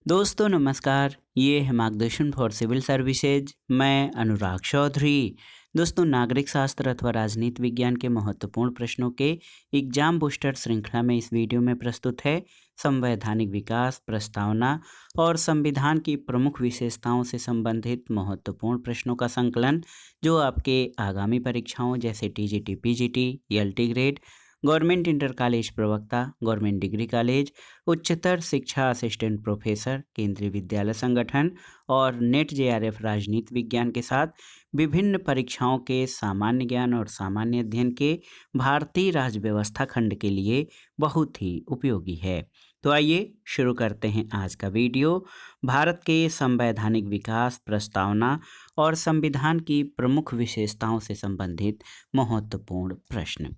दोस्तों नमस्कार। ये है मार्गदर्शन फॉर सिविल सर्विसेज। मैं अनुराग चौधरी। दोस्तों, नागरिक शास्त्र अथवा राजनीति विज्ञान के महत्वपूर्ण प्रश्नों के एग्जाम बूस्टर श्रृंखला में इस वीडियो में प्रस्तुत है संवैधानिक विकास, प्रस्तावना और संविधान की प्रमुख विशेषताओं से संबंधित महत्वपूर्ण प्रश्नों का संकलन, जो आपके आगामी परीक्षाओं जैसे TGT, PGT, LT grade, government inter college प्रवक्ता, गवर्नमेंट डिग्री कॉलेज, उच्चतर शिक्षा असिस्टेंट प्रोफेसर, केंद्रीय विद्यालय संगठन और नेट जेआरएफ राजनीति विज्ञान के साथ विभिन्न परीक्षाओं के सामान्य ज्ञान और सामान्य अध्ययन के भारतीय राज्य व्यवस्था खंड के लिए बहुत ही उपयोगी है। तो आइए शुरू करते हैं आज का वीडियो। भारत के संवैधानिक विकास, प्रस्तावना और संविधान की प्रमुख विशेषताओं से संबंधित महत्वपूर्ण प्रश्न।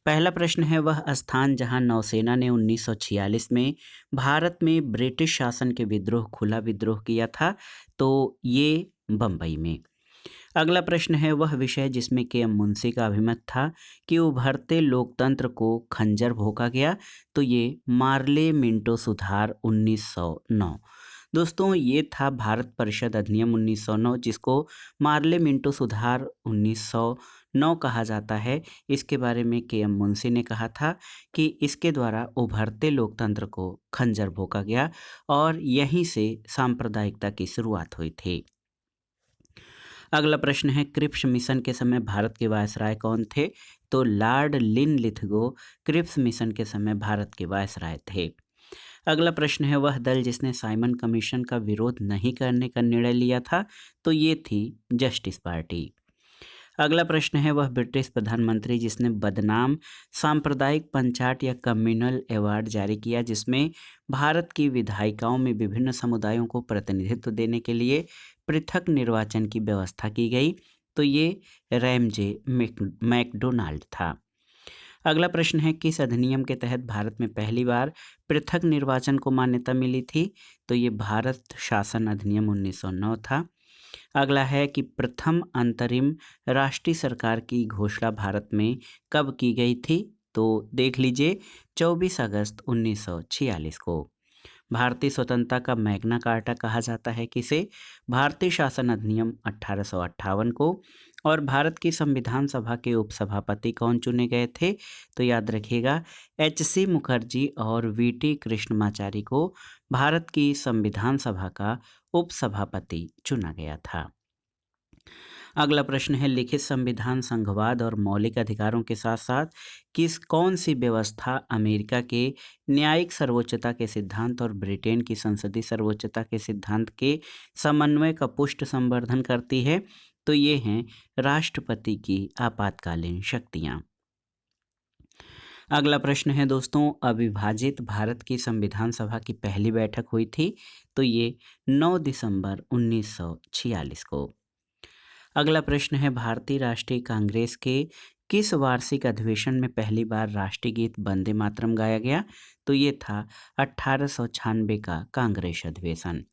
पहला प्रश्न है वह स्थान जहां नौसेना ने 1946 में भारत में ब्रिटिश शासन के विद्रोह खुला विद्रोह किया था, तो ये बम्बई में। अगला प्रश्न है वह विषय जिसमें के एम मुंशी का अभिमत था कि उभरते लोकतंत्र को खंजर भोंका गया, तो ये मार्ले मिंटो सुधार 1909। दोस्तों, ये था भारत परिषद अधिनियम 1909, जिसको मार्ले मिंटो सुधार 1909 कहा जाता है। इसके बारे में के एम मुंशी ने कहा था कि इसके द्वारा उभरते लोकतंत्र को खंजर भोंका गया और यहीं से सांप्रदायिकता की शुरुआत हुई थी। अगला प्रश्न है क्रिप्स मिशन के समय भारत के वायसराय कौन थे? तो लॉर्ड लिनलिथगो क्रिप्स मिशन के समय भारत के वायसराय थे। अगला प्रश्न है वह दल जिसने साइमन कमीशन का विरोध नहीं करने का निर्णय लिया था, तो ये थी जस्टिस पार्टी। अगला प्रश्न है वह ब्रिटिश प्रधानमंत्री जिसने बदनाम सांप्रदायिक पंचायत या कम्युनल अवार्ड जारी किया, जिसमें भारत की विधायिकाओं में विभिन्न समुदायों को प्रतिनिधित्व देने के लिए पृथक निर्वाचन की व्यवस्था की गई, तो ये रैमजे मैकडोनाल्ड था। अगला प्रश्न है किस अधिनियम के तहत भारत में पहली बार पृथक निर्वाचन को मान्यता मिली थी? तो ये भारत शासन अधिनियम 1909 था। अगला है कि प्रथम अंतरिम राष्ट्रीय सरकार की घोषणा भारत में कब की गई थी? तो देख लीजिए 24 अगस्त 1946 को। भारतीय स्वतंत्रता का मैग्ना कार्टा कहा जाता है किसे? भारतीय शासन अधिनियम 1858 को। और भारत की संविधान सभा के उपसभापति कौन चुने गए थे? तो याद रखिएगा एच.सी. मुखर्जी और वी.टी. कृष्णमाचारी को भारत की संविधान सभा का उपसभापति चुना गया था। अगला प्रश्न है लिखित संविधान संघवाद और मौलिक अधिकारों के साथ साथ कौन सी व्यवस्था अमेरिका के न्यायिक सर्वोच्चता के सिद्धांत और ब्रिटेन की संसदीय सर्वोच्चता के सिद्धांत के समन्वय का पुष्ट संवर्धन करती है? तो ये हैं राष्ट्रपति की आपातकालीन शक्तियां। अगला प्रश्न है दोस्तों, अविभाजित भारत की संविधान सभा की पहली बैठक हुई थी, तो ये 9 दिसंबर 1946 को। अगला प्रश्न है भारतीय राष्ट्रीय कांग्रेस के किस वार्षिक अधिवेशन में पहली बार राष्ट्रीय गीत वंदे मातरम गाया गया? तो ये था 1896 का कांग्रेस अधिवेशन।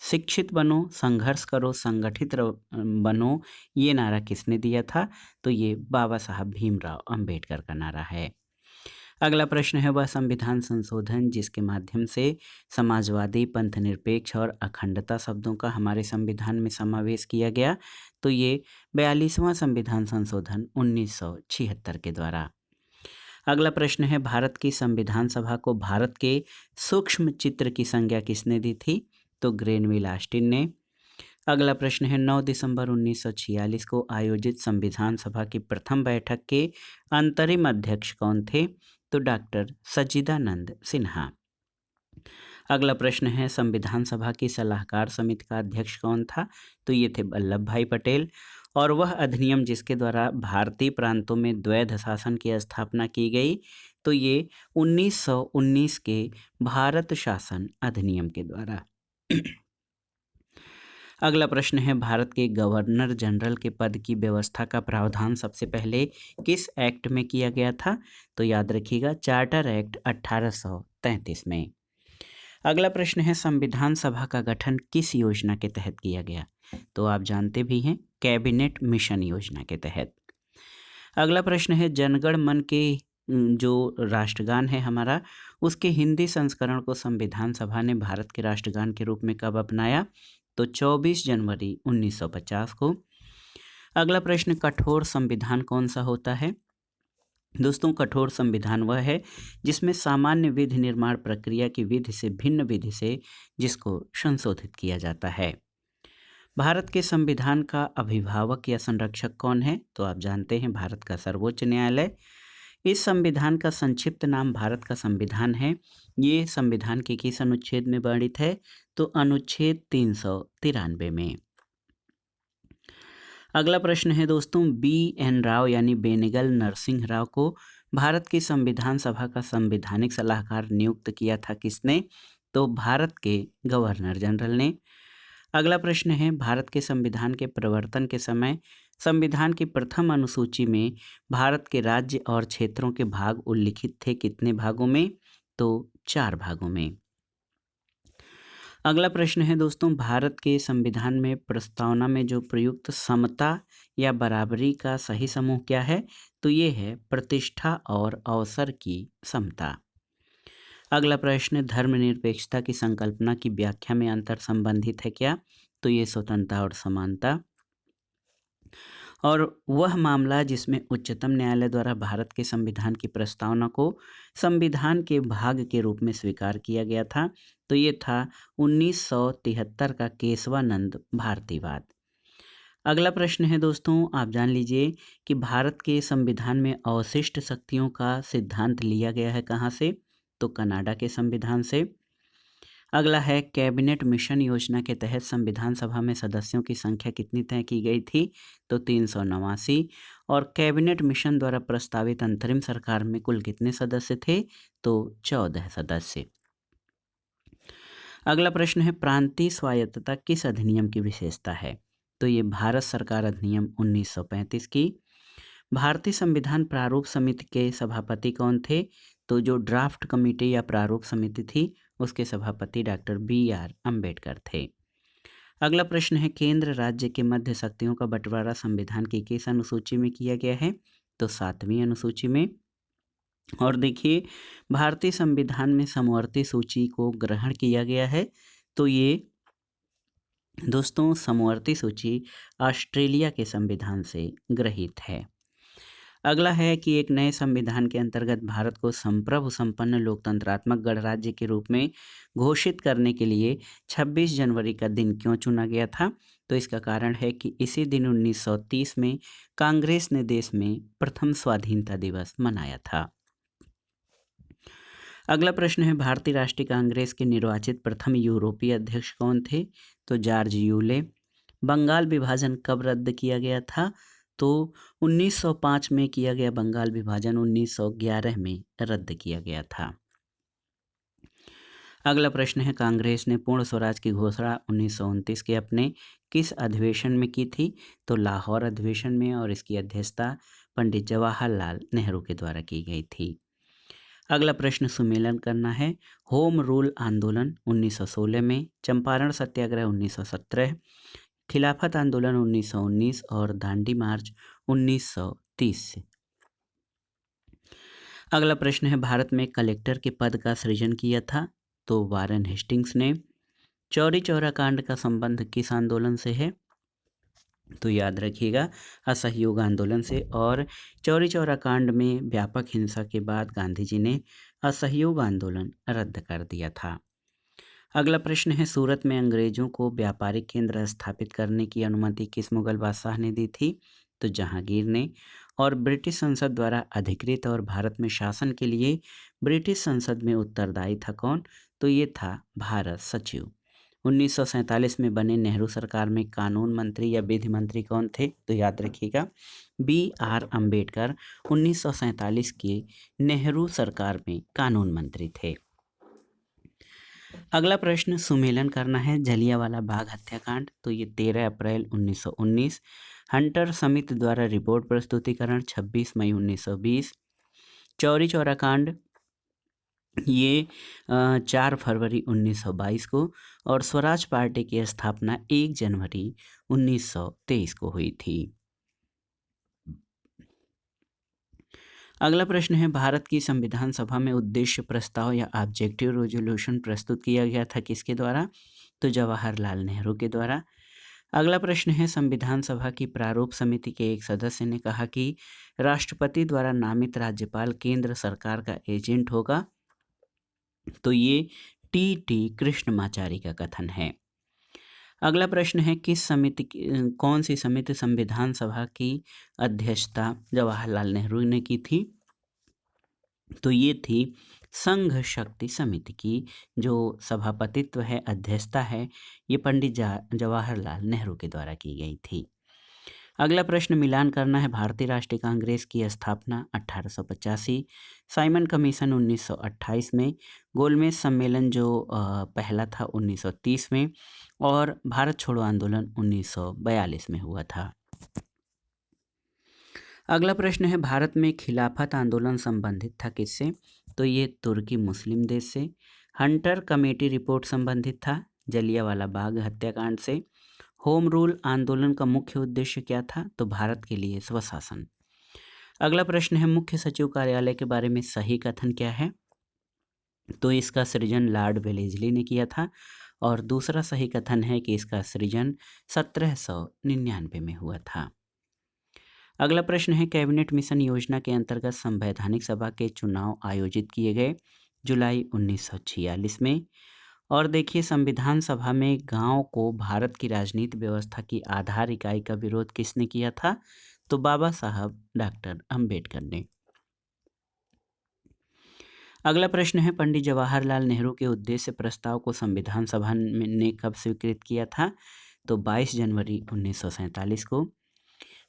शिक्षित बनो, संघर्ष करो, संगठित बनो, ये नारा किसने दिया था? तो ये बाबा साहब भीमराव अंबेडकर का नारा है। अगला प्रश्न है वह संविधान संशोधन जिसके माध्यम से समाजवादी, पंथनिरपेक्ष और अखंडता शब्दों का हमारे संविधान में समावेश किया गया, तो ये 42वां संविधान संशोधन 1976 के द्वारा। अगला प्रश्न है भारत की संविधान सभा को भारत के सूक्ष्म चित्र की संज्ञा किसने दी थी? तो ग्रेनविल ऑस्टिन ने। अगला प्रश्न है 9 दिसंबर 1946 को आयोजित संविधान सभा की प्रथम बैठक के अंतरिम अध्यक्ष कौन थे? तो डॉक्टर सच्चिदानंद सिन्हा। अगला प्रश्न है संविधान सभा की सलाहकार समिति का अध्यक्ष कौन था? तो ये थे वल्लभ भाई पटेल। और वह अधिनियम जिसके द्वारा भारतीय प्रांतों में द्वैध शासन की स्थापना की गई, तो ये 1919 के भारत शासन अधिनियम के द्वारा। अगला प्रश्न है भारत के गवर्नर जनरल के पद की व्यवस्था का प्रावधान सबसे पहले किस एक्ट में किया गया था? तो याद रखिएगा चार्टर एक्ट 1833 में। अगला प्रश्न है संविधान सभा का गठन किस योजना के तहत किया गया? तो आप जानते भी हैं कैबिनेट मिशन योजना के तहत। अगला प्रश्न है जनगण मन के जो राष्ट्रगान है हमारा, उसके हिंदी संस्करण को संविधान सभा ने भारत के राष्ट्रगान के रूप में कब अपनाया? तो 24 जनवरी 1950 को। अगला प्रश्न, कठोर संविधान कौन सा होता है? दोस्तों, कठोर संविधान वह है जिसमें सामान्य विधि निर्माण प्रक्रिया की विधि से भिन्न विधि से जिसको संशोधित किया जाता है। भारत के संविधान का अभिभावक या संरक्षक कौन है? तो आप जानते हैं, भारत का सर्वोच्च न्यायालय। इस संविधान का संक्षिप्त नाम भारत का संविधान है। ये संविधान के किस अनुच्छेद में वर्णित है? तो अनुच्छेद 393 में। अगला प्रश्न है दोस्तों, BN राव यानी बेनेगल नरसिंह राव को भारत की संविधान सभा का संवैधानिक सलाहकार नियुक्त किया था किसने? तो भारत के गवर्नर जनरल ने। अगला प्रश्न है, भारत के संविधान के प्रवर्तन के समय संविधान की प्रथम अनुसूची में भारत के राज्य और क्षेत्रों के भाग उल्लिखित थे, कितने भागों में? तो 4 भागों में। अगला प्रश्न है दोस्तों, भारत के संविधान में प्रस्तावना में जो प्रयुक्त समता या बराबरी का सही समूह क्या है? तो ये है प्रतिष्ठा और अवसर की समता। अगला प्रश्न, धर्मनिरपेक्षता की संकल्पना की व्याख्या में अंतर संबंधित है क्या? तो ये स्वतंत्रता और समानता। और वह मामला जिसमें उच्चतम न्यायालय द्वारा भारत के संविधान की प्रस्तावना को संविधान के भाग के रूप में स्वीकार किया गया था, तो ये था 1973 का केशवानंद भारतीवाद। अगला प्रश्न है दोस्तों, आप जान लीजिए कि भारत के संविधान में अवशिष्ट शक्तियों का सिद्धांत लिया गया है कहाँ से? तो कनाडा के संविधान से। अगला है, कैबिनेट मिशन योजना के तहत संविधान सभा में सदस्यों की संख्या कितनी तय की गई थी? तो 389। और कैबिनेट मिशन द्वारा प्रस्तावित अंतरिम सरकार में कुल कितने सदस्य थे? तो 14 सदस्य। अगला प्रश्न है, प्रांतीय स्वायत्तता किस अधिनियम की विशेषता है? तो ये भारत सरकार अधिनियम 1935 की। भारतीय संविधान प्रारूप समिति के सभापति कौन थे? तो जो ड्राफ्ट कमेटी या प्रारूप समिति थी उसके सभापति डॉक्टर BR अम्बेडकर थे। अगला प्रश्न है, केंद्र राज्य के मध्य शक्तियों का बंटवारा संविधान की किस अनुसूची में किया गया है? तो 7वीं अनुसूची में। और देखिए, भारतीय संविधान में समवर्ती सूची को ग्रहण किया गया है, तो ये दोस्तों समवर्ती सूची ऑस्ट्रेलिया के संविधान से ग्रहित है। अगला है कि एक नए संविधान के अंतर्गत भारत को संप्रभु संपन्न लोकतंत्रात्मक गणराज्य के रूप में घोषित करने के लिए 26 जनवरी का दिन क्यों चुना गया था? तो इसका कारण है कि इसी दिन 1930 में कांग्रेस ने देश में प्रथम स्वाधीनता दिवस मनाया था। अगला प्रश्न है, भारतीय राष्ट्रीय कांग्रेस के निर्वाचित प्रथम यूरोपीय अध्यक्ष कौन थे? तो जॉर्ज यूले। बंगाल विभाजन कब रद्द किया गया था? तो 1905 में किया गया बंगाल विभाजन 1911 में रद्द किया गया था। अगला प्रश्न है, कांग्रेस ने पूर्ण स्वराज की घोषणा 1929 के अपने किस अधिवेशन में की थी? तो लाहौर अधिवेशन में, और इसकी अध्यक्षता पंडित जवाहरलाल नेहरू के द्वारा की गई थी। अगला प्रश्न सुमेलन करना है, होम रूल आंदोलन 1916 में, चंपारण सत्याग्रह 1917, खिलाफत आंदोलन 1919 और दांडी मार्च 1930 से। अगला प्रश्न है, भारत में कलेक्टर के पद का सृजन किया था? तो वारेन हेस्टिंग्स ने। चौरी चौरा कांड का संबंध किस आंदोलन से है? तो याद रखिएगा, असहयोग आंदोलन से। और चौरी चौरा कांड में व्यापक हिंसा के बाद गांधी जी ने असहयोग आंदोलन रद्द कर दिया था। अगला प्रश्न है, सूरत में अंग्रेजों को व्यापारिक केंद्र स्थापित करने की अनुमति किस मुगल बादशाह ने दी थी? तो जहांगीर ने। और ब्रिटिश संसद द्वारा अधिकृत और भारत में शासन के लिए ब्रिटिश संसद में उत्तरदायी था कौन? तो ये था भारत सचिव। 1947 में बने नेहरू सरकार में कानून मंत्री या विधि मंत्री कौन थे? तो याद रखिएगा, BR अम्बेडकर 1947 के नेहरू सरकार में कानून मंत्री थे। अगला प्रश्न सुमेलन करना है, जलियांवाला बाग हत्याकांड। तो ये 13 अप्रैल 1919, हंटर समिति द्वारा रिपोर्ट प्रस्तुतिकरण 26 मई 1920, चौरी चौरा कांड ये 4 फरवरी 1922 को, और स्वराज पार्टी की स्थापना 1 जनवरी 1923 को हुई थी। अगला प्रश्न है, भारत की संविधान सभा में उद्देश्य प्रस्ताव या ऑब्जेक्टिव रेजोल्यूशन प्रस्तुत किया गया था किसके द्वारा? तो जवाहरलाल नेहरू के द्वारा। अगला प्रश्न है, संविधान सभा की प्रारूप समिति के एक सदस्य ने कहा कि राष्ट्रपति द्वारा नामित राज्यपाल केंद्र सरकार का एजेंट होगा। तो ये टी कृष्णमाचारी का कथन है। अगला प्रश्न है, कौन सी समिति संविधान सभा की अध्यक्षता जवाहरलाल नेहरू ने की थी? तो ये थी संघ शक्ति समिति की, जो सभापतित्व है, अध्यक्षता है, ये पंडित जवाहरलाल नेहरू के द्वारा की गई थी। अगला प्रश्न मिलान करना है, भारतीय राष्ट्रीय कांग्रेस की स्थापना 1885, साइमन कमीशन 1928 में, गोलमेज सम्मेलन जो पहला था 1930 में, और भारत छोड़ो आंदोलन 1942 में हुआ था। अगला प्रश्न है, भारत में खिलाफत आंदोलन संबंधित था किससे? तो ये तुर्की मुस्लिम देश से। हंटर कमेटी रिपोर्ट संबंधित था जलियांवाला बाग हत्याकांड से। होम रूल आंदोलन का मुख्य उद्देश्य क्या था? तो भारत के लिए स्वशासन। अगला प्रश्न है, मुख्य सचिव कार्यालय के बारे में सही कथन क्या है? तो इसका सृजन लॉर्ड वेलेस्ली ने किया था, और दूसरा सही कथन है कि इसका सृजन 1799 में हुआ था। अगला प्रश्न है, कैबिनेट मिशन योजना के अंतर्गत संवैधानिक सभा के चुनाव आयोजित किए गए जुलाई 1946 में। और देखिए, संविधान सभा में गांव को भारत की राजनीति व्यवस्था की आधार इकाई का विरोध किसने किया था? तो बाबा साहब डॉक्टर अंबेडकर ने। अगला प्रश्न है, पंडित जवाहरलाल नेहरू के उद्देश्य प्रस्ताव को संविधान सभा ने कब स्वीकृत किया था? तो 22 जनवरी 1947 को।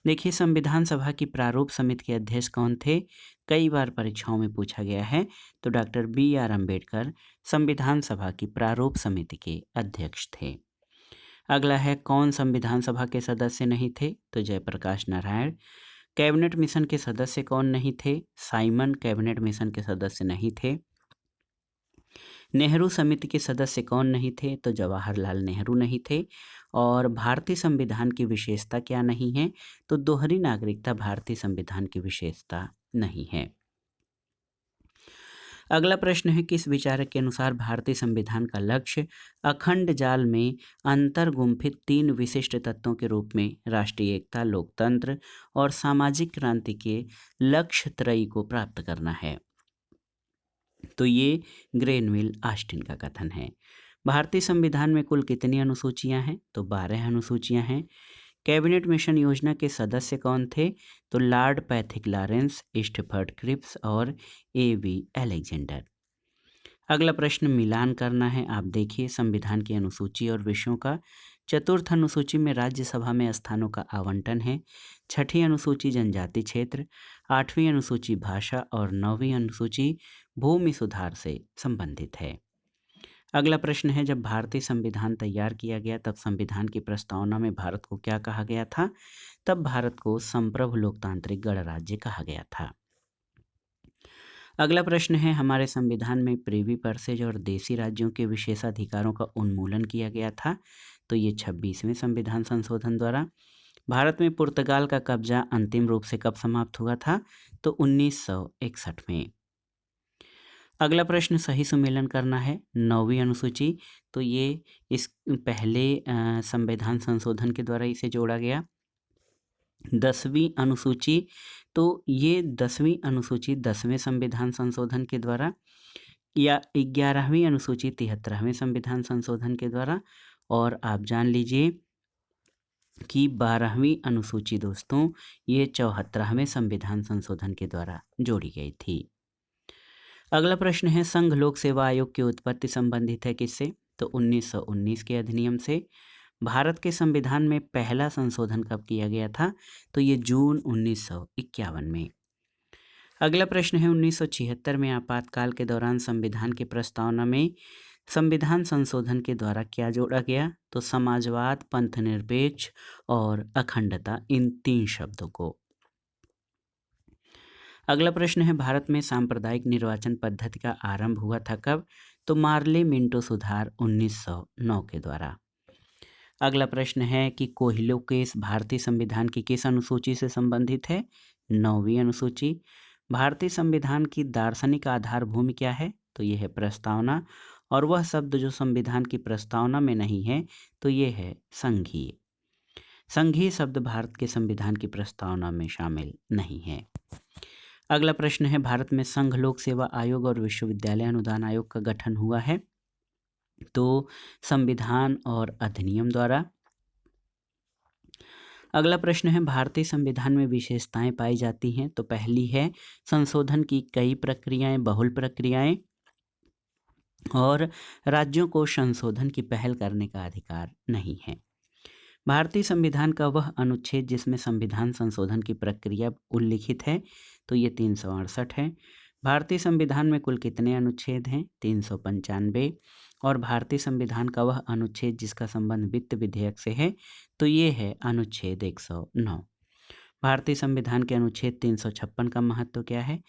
देखिए, संविधान सभा की प्रारूप समिति के अध्यक्ष कौन थे? कई बार परीक्षाओं में पूछा गया है। तो डॉक्टर BR अम्बेडकर संविधान सभा की प्रारूप समिति के अध्यक्ष थे। अगला है, कौन संविधान सभा के सदस्य नहीं थे? तो जयप्रकाश नारायण। कैबिनेट मिशन के सदस्य कौन नहीं थे? साइमन कैबिनेट मिशन के सदस्य नहीं थे। नेहरू समिति के सदस्य कौन नहीं थे? तो जवाहरलाल नेहरू नहीं थे। और भारतीय संविधान की विशेषता क्या नहीं है? तो दोहरी नागरिकता भारतीय संविधान की विशेषता नहीं है। अगला प्रश्न है, किस विचारक के अनुसार भारतीय संविधान का लक्ष्य अखंड जाल में अंतर्गुम्फित 3 विशिष्ट तत्वों के रूप में राष्ट्रीय एकता, लोकतंत्र और सामाजिक क्रांति के लक्ष्य त्रयी को प्राप्त करना है? तो ये ग्रेनविल ऑस्टिन का कथन है। भारतीय संविधान में कुल कितनी अनुसूचियां हैं? तो 12 अनुसूचियां हैं। कैबिनेट मिशन योजना के सदस्य कौन थे? तो Lord Pethick Lawrence, Stafford Cripps और A.V. अलेक्जेंडर। अगला प्रश्न मिलान करना है। आप देखिए, संविधान की अनुसूची और विषयों का। चतुर्थ अनुसूची में राज्यसभा में स्थानों का आवंटन है। छठी अनुसूची जनजाति क्षेत्र, 8वीं अनुसूची भाषा और 9वीं अनुसूची भूमि सुधार से संबंधित है। अगला प्रश्न है, जब भारतीय संविधान तैयार किया गया तब संविधान की प्रस्तावना में भारत को क्या कहा गया था? तब भारत को संप्रभु लोकतांत्रिक गणराज्य कहा गया था। अगला प्रश्न है, हमारे संविधान में प्रिवी पर्सेज और देसी राज्यों के विशेषाधिकारों का उन्मूलन किया गया था। तो ये 26वें संविधान संशोधन द्वारा। भारत में पुर्तगाल का कब्जा अंतिम रूप से कब समाप्त हुआ था? तो 1961 में। अगला प्रश्न सही सुमेलन करना है। 9वीं अनुसूची, तो ये इस पहले संविधान संशोधन के द्वारा इसे जोड़ा गया। 10वीं अनुसूची, तो ये 10वीं अनुसूची 10वें संविधान संशोधन के द्वारा, या 11वीं अनुसूची 73वें संविधान संशोधन के द्वारा, और आप जान लीजिए कि 12वीं अनुसूची दोस्तों ये 74वें संविधान संशोधन के द्वारा जोड़ी गई थी। अगला प्रश्न है, संघ लोक सेवा आयोग की उत्पत्ति संबंधित है किससे? तो 1919 के अधिनियम से। भारत के संविधान में पहला संशोधन कब किया गया था? तो ये जून 1951 में। अगला प्रश्न है, 1976 में आपातकाल के दौरान संविधान की प्रस्तावना में संविधान संशोधन के द्वारा क्या जोड़ा गया? तो समाजवाद, पंथनिरपेक्ष और अखंडता, इन 3 शब्दों को। अगला प्रश्न है, भारत में सांप्रदायिक निर्वाचन पद्धति का आरंभ हुआ था कब? तो मार्ले मिंटो सुधार 1909 के द्वारा। अगला प्रश्न है कि कोहिलो केस भारतीय संविधान की किस अनुसूची से संबंधित है? 9वीं अनुसूची। भारतीय संविधान की दार्शनिक आधार भूमि क्या है? तो ये है प्रस्तावना, और वह शब्द जो संविधान की प्रस्तावना में नहीं है तो ये है संघीय। संघीय शब्द भारत के संविधान की प्रस्तावना में शामिल नहीं है। अगला प्रश्न है, भारत में संघ लोक सेवा आयोग और विश्वविद्यालय अनुदान आयोग का गठन हुआ है? तो संविधान और अधिनियम द्वारा। अगला प्रश्न है, भारतीय संविधान में विशेषताएं पाई जाती हैं? तो पहली है संशोधन की कई प्रक्रियाएं, बहुल प्रक्रियाएं, और राज्यों को संशोधन की पहल करने का अधिकार नहीं है। भारतीय संविधान का वह अनुच्छेद जिसमें संविधान संशोधन की प्रक्रिया उल्लिखित है? तो ये 368 है। भारतीय संविधान में कुल कितने अनुच्छेद हैं? 395। और भारतीय संविधान का वह अनुच्छेद जिसका संबंध वित्त विधेयक से है? तो ये है अनुच्छेद 109। भारतीय संविधान के अनुच्छेद 356 का महत्व क्या है?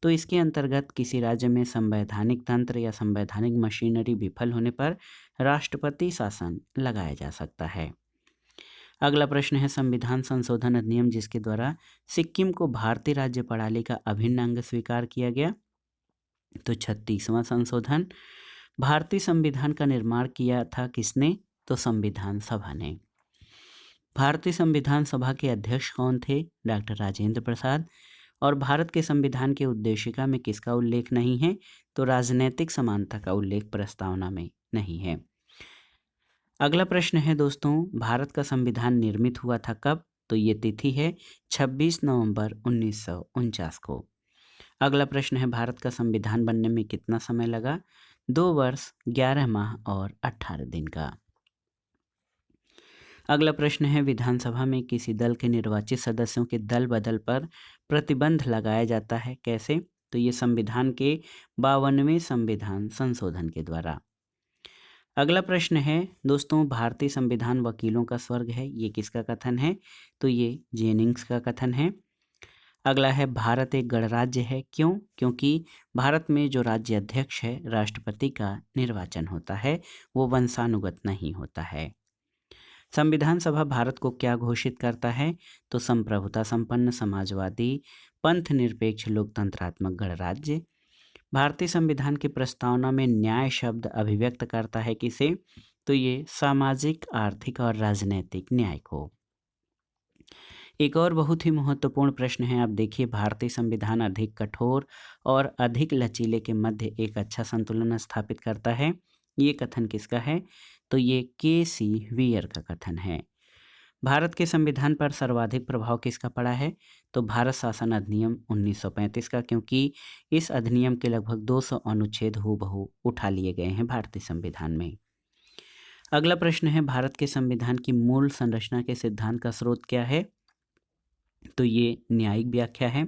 तो इसके अंतर्गत किसी राज्य में संवैधानिक तंत्र या संवैधानिक मशीनरी विफल होने पर राष्ट्रपति शासन लगाया जा सकता है। अगला प्रश्न है, संविधान संशोधन अधिनियम जिसके द्वारा सिक्किम को भारतीय राज्य प्रणाली का अभिन्न अंग स्वीकार किया गया? तो 36वां संशोधन। भारतीय संविधान का निर्माण किया था किसने? तो संविधान सभा ने। भारतीय संविधान सभा के अध्यक्ष कौन थे? डॉक्टर राजेंद्र प्रसाद। और भारत के संविधान के उद्देशिका में किसका उल्लेख नहीं है? तो राजनैतिक समानता का उल्लेख प्रस्तावना में नहीं है। अगला प्रश्न है दोस्तों, भारत का संविधान निर्मित हुआ था कब? तो ये तिथि है 26 नवंबर 1949 को। अगला प्रश्न है, भारत का संविधान बनने में कितना समय लगा? 2 वर्ष 11 माह और 18 दिन का। अगला प्रश्न है, विधानसभा में किसी दल के निर्वाचित सदस्यों के दल बदल पर प्रतिबंध लगाया जाता है, कैसे? तो ये संविधान के 52वें संविधान संशोधन के द्वारा। अगला प्रश्न है दोस्तों, भारतीय संविधान वकीलों का स्वर्ग है, ये किसका कथन है? तो ये जेनिंग्स का कथन है। अगला है, भारत एक गणराज्य है, क्यों? क्योंकि भारत में जो राज्य अध्यक्ष है, राष्ट्रपति का निर्वाचन होता है, वो वंशानुगत नहीं होता है। संविधान सभा भारत को क्या घोषित करता है? तो संप्रभुता संपन्न, समाजवादी, पंथ निरपेक्ष, लोकतंत्रात्मक गणराज्य। भारतीय संविधान की प्रस्तावना में न्याय शब्द अभिव्यक्त करता है किसे? तो ये सामाजिक, आर्थिक और राजनीतिक न्याय को। एक और बहुत ही महत्वपूर्ण प्रश्न है, आप देखिए, भारतीय संविधान अधिक कठोर और अधिक लचीले के मध्य एक अच्छा संतुलन स्थापित करता है, ये कथन किसका है? तो ये के.सी. वियर का कथन है। भारत के संविधान पर सर्वाधिक प्रभाव किसका पड़ा है? तो भारत शासन अधिनियम 1935 का, क्योंकि इस अधिनियम के लगभग 200 अनुच्छेद हूबहू उठा लिए गए हैं भारतीय संविधान में। अगला प्रश्न है, भारत के संविधान की मूल संरचना के सिद्धांत का स्रोत क्या है? तो ये न्यायिक व्याख्या है।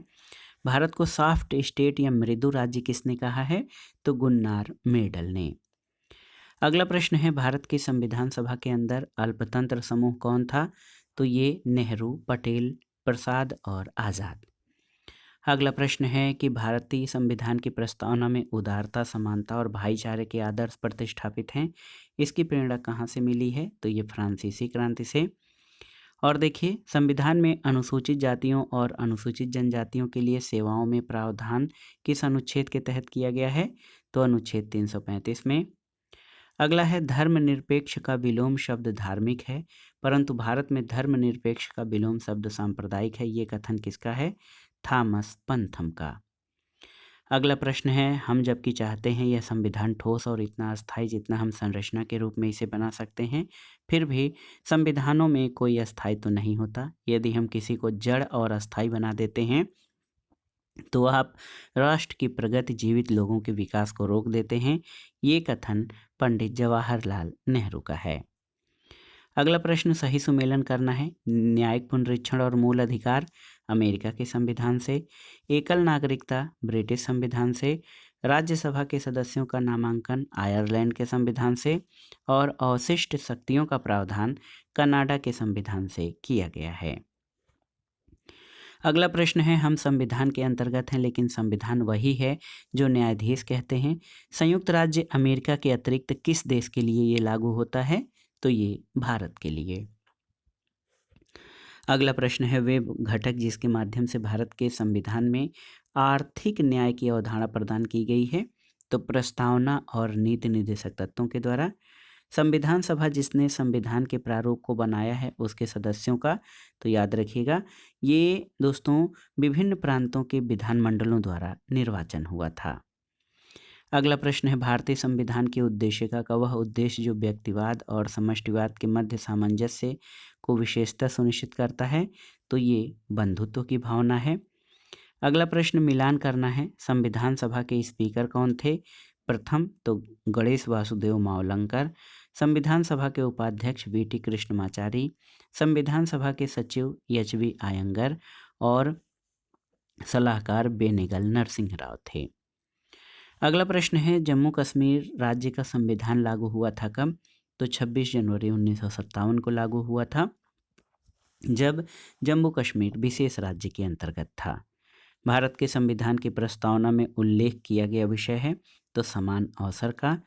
भारत को सॉफ्ट स्टेट या मृदु राज्य किसने कहा है? तो गुन्नार मेडल ने। अगला प्रश्न है, भारत की संविधान सभा के अंदर अल्पतंत्र समूह कौन था? तो ये नेहरू, पटेल, प्रसाद और आज़ाद। अगला प्रश्न है कि भारतीय संविधान की प्रस्तावना में उदारता, समानता और भाईचारे के आदर्श प्रतिष्ठापित हैं, इसकी प्रेरणा कहाँ से मिली है? तो ये फ्रांसीसी क्रांति से। और देखिए, संविधान में अनुसूचित जातियों और अनुसूचित जनजातियों के लिए सेवाओं में प्रावधान किस अनुच्छेद के तहत किया गया है? तो अनुच्छेद 335 में। अगला है, धर्मनिरपेक्ष का विलोम शब्द धार्मिक है, परंतु भारत में धर्मनिरपेक्ष का विलोम शब्द सांप्रदायिक है, ये कथन किसका है? थॉमस पंथम का। अगला प्रश्न है, हम जबकि चाहते हैं यह संविधान ठोस और इतना अस्थायी जितना हम संरचना के रूप में इसे बना सकते हैं, फिर भी संविधानों में कोई अस्थायित्व नहीं होता। यदि हम किसी को जड़ और अस्थायी बना देते हैं तो आप राष्ट्र की प्रगति, जीवित लोगों के विकास को रोक देते हैं, ये कथन पंडित जवाहरलाल नेहरू का है। अगला प्रश्न, सही सुमेलन करना है। न्यायिक पुनरीक्षण और मूल अधिकार अमेरिका के संविधान से, एकल नागरिकता ब्रिटिश संविधान से, राज्यसभा के सदस्यों का नामांकन आयरलैंड के संविधान से, और अवशिष्ट शक्तियों का प्रावधान कनाडा के संविधान से किया गया है। अगला प्रश्न है, हम संविधान के अंतर्गत हैं लेकिन संविधान वही है जो न्यायाधीश कहते हैं, संयुक्त राज्य अमेरिका के अतिरिक्त किस देश के लिए ये लागू होता है? तो ये भारत के लिए। अगला प्रश्न है, वे घटक जिसके माध्यम से भारत के संविधान में आर्थिक न्याय की अवधारणा प्रदान की गई है? तो प्रस्तावना और नीति निर्देशक तत्वों के द्वारा। संविधान सभा जिसने संविधान के प्रारूप को बनाया है उसके सदस्यों का, तो याद रखिएगा ये दोस्तों विभिन्न प्रांतों के विधानमंडलों द्वारा निर्वाचन हुआ था। अगला प्रश्न है भारतीय संविधान के उद्देश्य का वह उद्देश्य जो व्यक्तिवाद और समष्टिवाद के मध्य सामंजस्य को विशेषता सुनिश्चित करता है, तो ये बंधुत्व की भावना है। अगला प्रश्न मिलान करना है, संविधान सभा के स्पीकर कौन थे? प्रथम तो गणेश वासुदेव मावलंकर, संविधान सभा के उपाध्यक्ष वीटी कृष्णमाचारी, संविधान सभा के सचिव एचवी आयंगर और सलाहकार बेनेगल नरसिंह राव थे। अगला प्रश्न है जम्मू कश्मीर राज्य का संविधान लागू हुआ था कब? तो 26 जनवरी 1957 को लागू हुआ था, जब जम्मू कश्मीर विशेष राज्य के अंतर्गत था। भारत के संविधान की प्रस्तावना में उल्लेख किया गया विषय है तो समान अवसर का।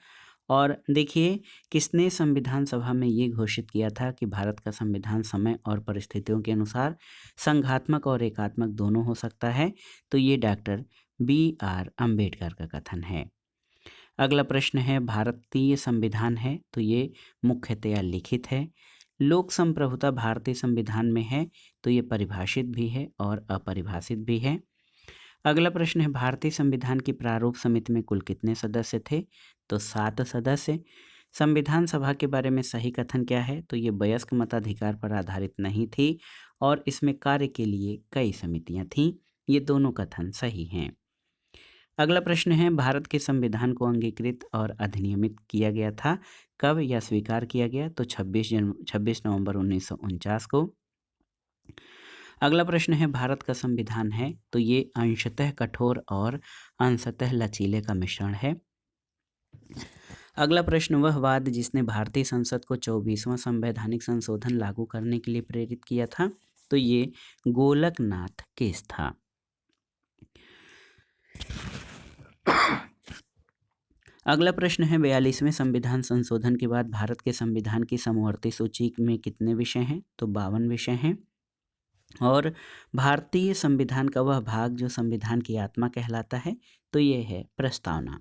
और देखिए किसने संविधान सभा में ये घोषित किया था कि भारत का संविधान समय और परिस्थितियों के अनुसार संघात्मक और एकात्मक दोनों हो सकता है, तो ये डॉक्टर BR अम्बेडकर का कथन है। अगला प्रश्न है भारतीय संविधान है तो ये मुख्यतया लिखित है। लोक संप्रभुता भारतीय संविधान में है तो ये परिभाषित भी है और अपरिभाषित भी है। अगला प्रश्न है भारतीय संविधान की प्रारूप समिति में कुल कितने सदस्य थे? तो 7 सदस्य। संविधान सभा के बारे में सही कथन क्या है? तो ये वयस्क मताधिकार पर आधारित नहीं थी और इसमें कार्य के लिए कई समितियां थीं। ये दोनों कथन सही हैं। अगला प्रश्न है भारत के संविधान को अंगीकृत और अधिनियमित किया गया था कब या स्वीकार किया गया? तो 26 नवंबर 1949 को। अगला प्रश्न है भारत का संविधान है तो ये अंशतः कठोर और अंशतः लचीले का मिश्रण है। अगला प्रश्न वह वाद जिसने भारतीय संसद को 24वां संवैधानिक संशोधन लागू करने के लिए प्रेरित किया था, तो ये गोलकनाथ केस था। अगला प्रश्न है 42वें संविधान संशोधन के बाद भारत के संविधान की समवर्ती सूची में कितने विषय हैं? तो 52 विषय हैं। और भारतीय संविधान का वह भाग जो संविधान की आत्मा कहलाता है, तो ये है प्रस्तावना।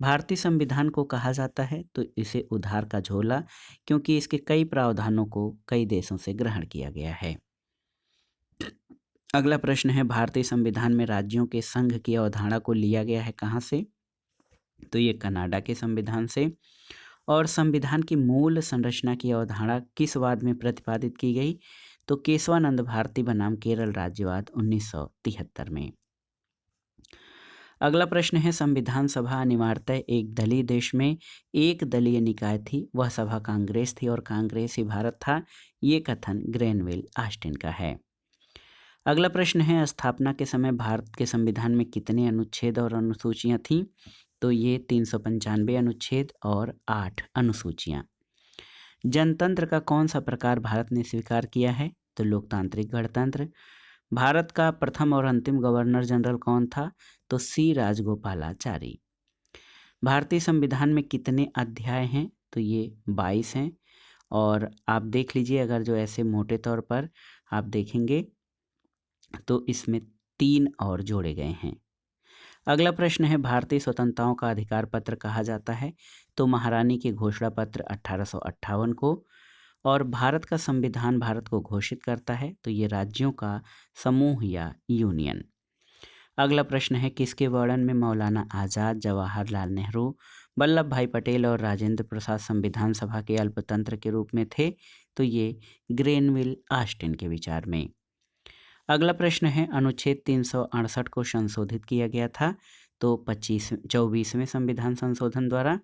भारतीय संविधान को कहा जाता है तो इसे उधार का झोला, क्योंकि इसके कई प्रावधानों को कई देशों से ग्रहण किया गया है। अगला प्रश्न है भारतीय संविधान में राज्यों के संघ की अवधारणा को लिया गया है कहाँ से? तो ये कनाडा के संविधान से। और संविधान की मूल संरचना की अवधारणा किस वाद में प्रतिपादित की गई? तो केशवानंद भारती बनाम केरल राज्यवाद 1973 में। अगला प्रश्न है संविधान सभा अनिवार्यतः एक दलीय देश में एक दलीय निकाय थी, वह सभा कांग्रेस थी और कांग्रेस ही भारत था, ये कथन ग्रेनविल ऑस्टिन का है। अगला प्रश्न है स्थापना के समय भारत के संविधान में कितने अनुच्छेद और अनुसूचियां थीं? तो ये 395 अनुच्छेद और 8 अनुसूचियां। जनतंत्र का कौन सा प्रकार भारत ने स्वीकार किया है? तो लोकतांत्रिक गणतंत्र। भारत का प्रथम और अंतिम गवर्नर जनरल कौन था? तो C राजगोपालाचारी। भारतीय संविधान में कितने अध्याय हैं? तो ये 22 हैं। और आप देख लीजिए अगर जो ऐसे मोटे तौर पर आप देखेंगे तो इसमें 3 और जोड़े गए हैं। अगला प्रश्न है भारतीय स्वतंत्रताओं का अधिकार पत्र कहा जाता है, तो महारानी के घोषणा पत्र 1858 को। और भारत का संविधान भारत को घोषित करता है तो ये राज्यों का समूह या यूनियन। अगला प्रश्न है किसके वर्णन में मौलाना आज़ाद, जवाहरलाल नेहरू, वल्लभ भाई पटेल और राजेंद्र प्रसाद संविधान सभा के अल्पतंत्र के रूप में थे? तो ये ग्रेनविल ऑस्टिन के विचार में। अगला प्रश्न है अनुच्छेद 368 को संशोधित किया गया था तो 24वें संविधान संशोधन द्वारा।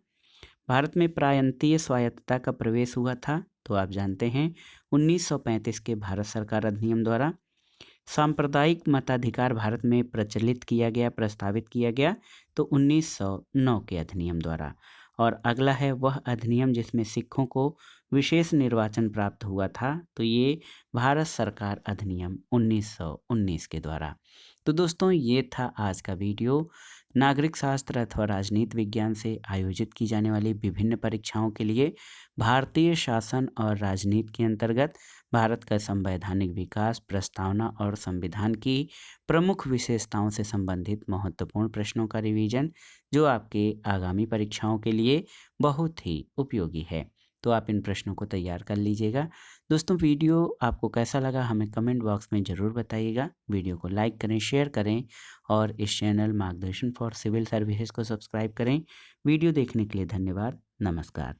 भारत में प्रायंतीय स्वायत्तता का प्रवेश हुआ था तो आप जानते हैं 1935 के भारत सरकार अधिनियम द्वारा। सांप्रदायिक मताधिकार भारत में प्रचलित किया गया, प्रस्तावित किया गया तो 1909 के अधिनियम द्वारा। और अगला है वह अधिनियम जिसमें सिखों को विशेष निर्वाचन प्राप्त हुआ था, तो ये भारत सरकार अधिनियम 1919 के द्वारा। तो दोस्तों ये था आज का वीडियो। नागरिक शास्त्र अथवा राजनीति विज्ञान से आयोजित की जाने वाली विभिन्न परीक्षाओं के लिए भारतीय शासन और राजनीति के अंतर्गत भारत का संवैधानिक विकास, प्रस्तावना और संविधान की प्रमुख विशेषताओं से संबंधित महत्वपूर्ण प्रश्नों का रिवीजन, जो आपके आगामी परीक्षाओं के लिए बहुत ही उपयोगी है। तो आप इन प्रश्नों को तैयार कर लीजिएगा। दोस्तों, वीडियो आपको कैसा लगा हमें कमेंट बॉक्स में ज़रूर बताइएगा। वीडियो को लाइक करें, शेयर करें और इस चैनल मार्गदर्शन फॉर सिविल सर्विसेज को सब्सक्राइब करें। वीडियो देखने के लिए धन्यवाद। नमस्कार।